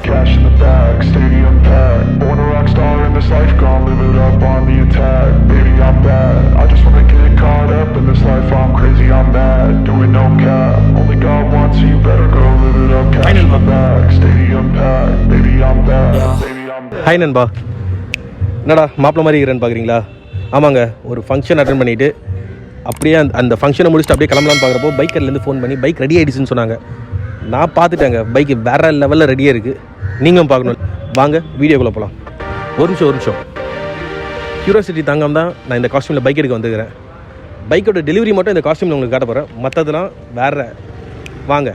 cash in the bag, stadium packed. Born a rock star in this life, gonna live it up on the attack. Baby, I'm bad, I just wanna get caught up in this life. I'm crazy, I'm mad, doing no cap. Only God wants you, better go live it up. Cash in the bag, stadium packed. Baby, I'm bad, baby, I'm bad. Hi நண்பா, என்னடா மாப்பிள்ள மாதிரி இருக்கிறேன்னு பார்க்குறீங்களா? ஆமாங்க, ஒரு function attend பண்ணிவிட்டு அப்படியே அந்த ஃபங்க்ஷனை முடிச்சுட்டு அப்படியே கிளம்பலான்னு பார்க்குறப்போ பைக்கர்லேருந்து ஃபோன் பண்ணி பைக் ரெடி ஆகிடுச்சுன்னு சொன்னாங்க. நான் பார்த்துட்டேங்க, பைக்கு வேறு லெவலில் ரெடியாக இருக்குது. நீங்களும் பார்க்கணும். வாங்க வீடியோக்குள்ளே போகலாம். ஒரு நிமிஷம் க்யூரியாசிட்டி தாங்காம தான் நான் இந்த காஸ்டியூமில் பைக் எடுக்க வந்துக்கிறேன். பைக்கோட டெலிவரி மட்டும் இந்த காஸ்டியூமில் உங்களுக்கு காட்ட போகிறேன். மற்றதெல்லாம் வேறு. வாங்க.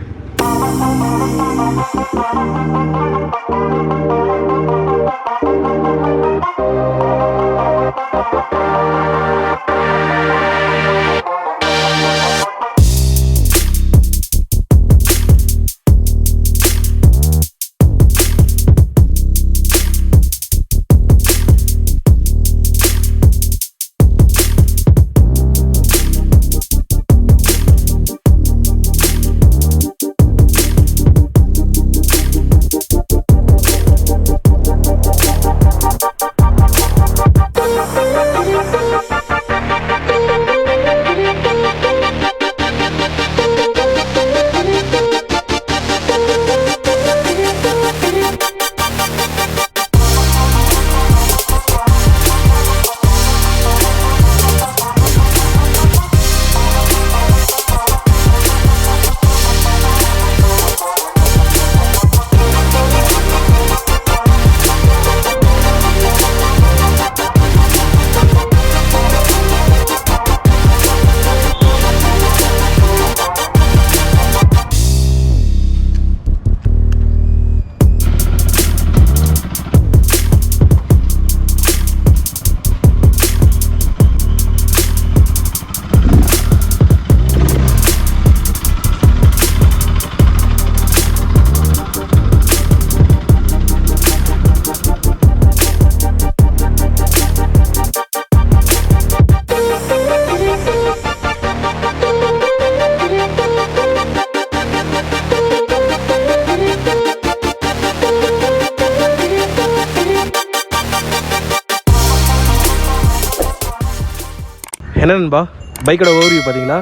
என்ன நண்பா, பைக்கோட ஓவர்வியூ பார்த்தீங்களா?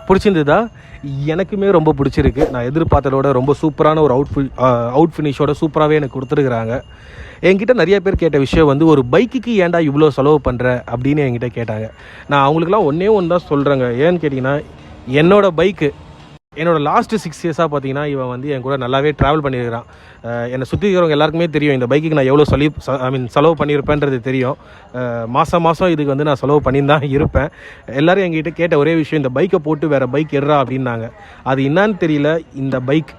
பிடிச்சிருந்ததா? எனக்குமே ரொம்ப பிடிச்சிருக்கு. நான் எதிர்பார்த்ததோட ரொம்ப சூப்பரான ஒரு அவுட் ஃபினிஷோட சூப்பராகவே எனக்கு கொடுத்துருக்குறாங்க. என்கிட்ட நிறைய பேர் கேட்ட விஷயம் வந்து, ஒரு பைக்குக்கு ஏன்டா இவ்வளோ செலவு பண்ணுற அப்படின்னு என்கிட்ட கேட்டாங்க. நான் அவங்களுக்குலாம் ஒன்றே ஒன்று தான் சொல்கிறேங்க. ஏன்னு கேட்டிங்கன்னா, என்னோடய லாஸ்ட்டு 6 இயர்ஸாக பார்த்தீங்கன்னா இவன் வந்து என் கூட நல்லாவே ட்ராவல் பண்ணியிருக்கிறான். என்னை சுற்றி இருக்கிறவங்க எல்லாருக்குமே தெரியும் இந்த பைக்குக்கு நான் எவ்வளோ செலவு பண்ணியிருப்பேன்றது தெரியும். மாதம் இதுக்கு வந்து நான் செலவு பண்ணி தான் இருப்பேன். எல்லோரும் என்கிட்ட கேட்ட ஒரே விஷயம், இந்த பைக்கை போட்டு வேறு பைக் எடுறா அப்படின்னாங்க. அது என்னான்னு தெரியல. இந்த பைக்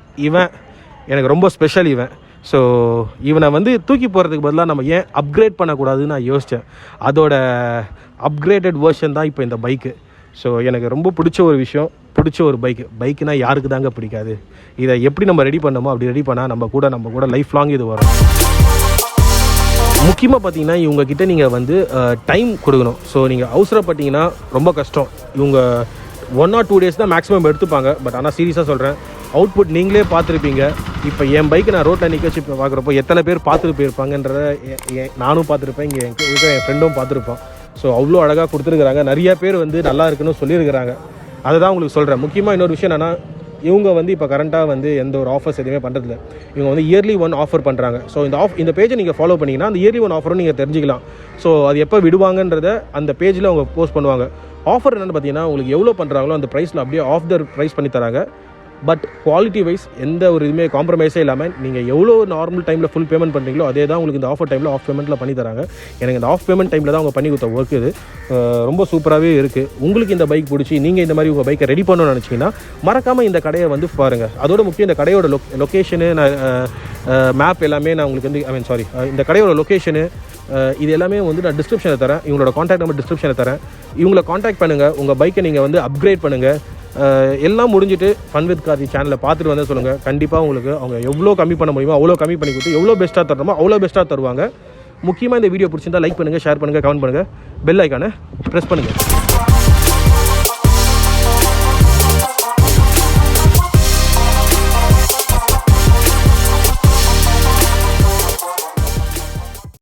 எனக்கு ரொம்ப ஸ்பெஷல். ஸோ இவனை வந்து தூக்கி போகிறதுக்கு பதிலாக நம்ம ஏன் அப்கிரேட் பண்ணக்கூடாதுன்னு நான் யோசித்தேன். அதோட அப்கிரேடட் வெர்ஷன் தான் இப்போ இந்த பைக்கு. ஸோ எனக்கு ரொம்ப பிடிச்ச ஒரு பைக்குனா யாருக்கு தாங்க பிடிக்காது? இதை எப்படி நம்ம ரெடி பண்ணமோ அப்படி ரெடி பண்ணால் நம்ம கூட லைஃப் லாங் இது வரும். முக்கியமாக பார்த்தீங்கன்னா இவங்கக்கிட்ட நீங்கள் வந்து டைம் கொடுக்கணும். ஸோ நீங்கள் அவசரப்பட்டீங்கன்னா ரொம்ப கஷ்டம். இவங்க 1 or 2 days தான் மேக்ஸிமம் எடுத்துப்பாங்க. பட் ஆனால் சீரியஸாக சொல்கிறேன், அவுட்புட் நீங்களே பார்த்துருப்பீங்க. இப்போ என் பைக்கு நான் ரோட்டில் நிற்க வச்சு பார்க்குறப்போ எத்தனை பேர் பார்த்துட்டு போயிருப்பாங்கன்றத நானும் பார்த்துருப்பேன், இங்கே இருக்கிற என் ஃப்ரெண்டும் பார்த்துருப்பான். ஸோ அவ்வளோ அழகாக கொடுத்துருக்குறாங்க. நிறைய பேர் வந்து நல்லா இருக்குன்னு சொல்லியிருக்கிறாங்க. அதை தான் உங்களுக்கு சொல்கிறேன். முக்கியமாக இன்னொரு விஷயம் என்னென்னா, இவங்க வந்து இப்போ கரண்ட்டாக வந்து எந்த ஒரு ஆஃபர்ஸ் எதுவுமே பண்ணுறதில்ல. இவங்க வந்து இயர்லி 1 ஆஃபர் பண்ணுறாங்க. ஸோ இந்த பேஜை நீங்கள் ஃபாலோ பண்ணிங்கன்னா அந்த இயர்லி 1 ஆஃபரும் நீங்கள் தெரிஞ்சிக்கலாம். ஸோ அது எப்போ விடுவாங்கன்றத அந்த பேஜில் அவங்க போஸ்ட் பண்ணுவாங்க. ஆஃபர் என்னென்னு பார்த்தீங்கன்னா, உங்களுக்கு எவ்வளோ பண்ணுறாங்களோ அந்த ப்ரைஸில் அப்படியே ஆஃப் த ப்ரைஸ் பண்ணி தராங்க. பட் குவாலிட்டி வைஸ் எந்த ஒரு இதுவுமே காம்ப்ரமைஸே இல்லாமல் நீங்கள் எவ்வளோ நார்மல் டைமில் ஃபுல் பேமெண்ட் பண்ணுறீங்களோ அதே தான் உங்களுக்கு இந்த ஆஃபர் டைமில் ஆஃப் பேமெண்ட்டில் பண்ணி தராங்க. எனக்கு இந்த ஆஃப் பேமெண்ட் டைமில் தான் அவங்க பண்ணி கொடுத்த ஒர்க் இது ரொம்ப சூப்பராகவே இருக்குது. உங்களுக்கு இந்த பைக் பிடிச்சி நீங்கள் இந்த மாதிரி உங்கள் பைக்கை ரெடி பண்ணணும்னு நினச்சிங்கன்னா மறக்காமல் இந்த கடையை வந்து பாருங்கள். அதோட முக்கியம் இந்த கடையோட லொக்கேஷனு, மேப் எல்லாமே நான் உங்களுக்கு வந்து இந்த கடையோட லொக்கேஷனு இது எல்லாமே வந்து நான் டிஸ்கிரிப்ஷனில் தரேன். இவங்களோட காண்டாக்ட் நம்பர் டிஸ்கிரிப்ஷனில் தரேன். இவங்களை காண்டாக்ட் பண்ணுங்கள். உங்கள் பைக்கை நீங்கள் வந்து அப்கிரேட் பண்ணுங்கள். எல்லாம் முடிஞ்சுட்டு ஃபன் வித் கார்த்தி சேனலை பார்த்துட்டு வந்து சொல்லுங்கள். கண்டிப்பாக உங்களுக்கு அவங்க எவ்வளோ கம்மி பண்ண முடியுமோ அவ்வளோ கம்மி பண்ணி கொடுத்து எவ்வளோ பெஸ்ட்டாக தரணுமோ அவ்வளோ பெஸ்ட்டாக தருவாங்க. முக்கியமாக இந்த வீடியோ பிடிச்சிருந்தா லைக் பண்ணுங்கள், ஷேர் பண்ணுங்கள், கமெண்ட் பண்ணுங்கள், பெல் ஐக்கானை ப்ரெஸ் பண்ணுங்கள்.